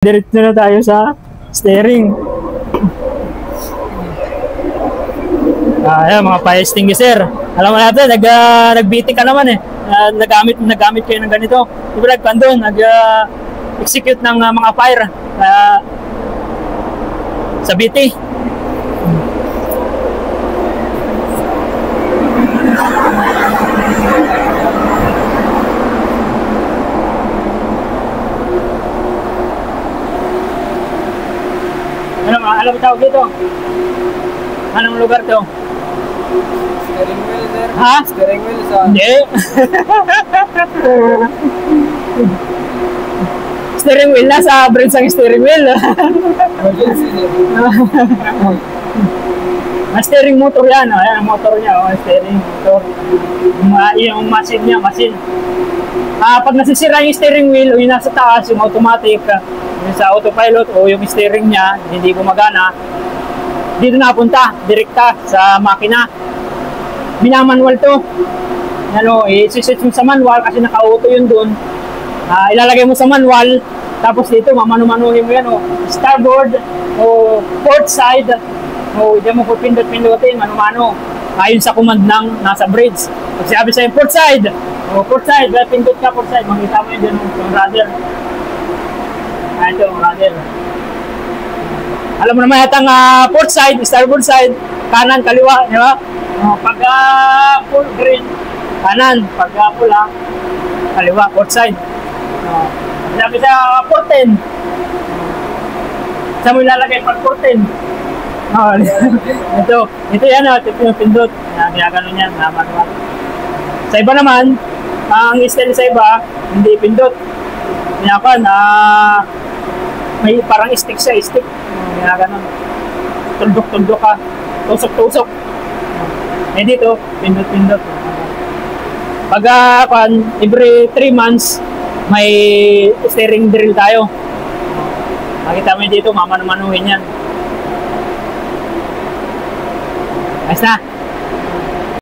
Diretso na tayo sa steering. Ayan, mga fire extinguisher. Alam mo natin, nag-BT ka naman eh. Nagamit kayo ng ganito. Di ba nagpandun, nag-execute ng mga fire sa BT. Alam mo tawag dito? Anong lugar to? Steering wheel, sir. Ha? Steering wheel sa... Hindi. Steering wheel, nasa branch ang steering wheel. Emergency, sir. Ang steering motor yan. Ayan ang motor niya. Steering motor. Yung machine niya, machine. Pag nasisira yung steering wheel o yung nasa taas, yung automatic, yung sa autopilot o yung steering niya, hindi gumagana, dito napunta, direkta sa makina. Minamanual to. Ano, i-set mo sa manual kasi naka-auto yun doon. Ilalagay mo sa manual, tapos dito, mamanu-manuhin mo yan, starboard o port side, diyan mo po pindot-pindotin, mano-mano. Ayon sa command ng nasa bridge. Pag sabi sa'yo, port side, port side, pindot ka port side, makita mo yun dyan yung rudder. Ito, rudder. Alam mo naman yatang port side, starboard side, kanan, kaliwa, di ba? Pagka full green, kanan, pagka pula, kaliwa, port side. Sabi sa port 10, saan mo ilalagay pag port 10? Ito yan, ito yung pindot. Ginaganon yan, manual. Sa iba naman, ang style sa iba, hindi pindot. Kinapan, may parang stick siya, stick. Ginaganon. Tuldok-tuldok ka. Tusok-tusok. Dito, pindot-pindot. Pag every 3 months, may steering drill tayo. Makita mo dito, mamanu-manuhin yan. Ayos na.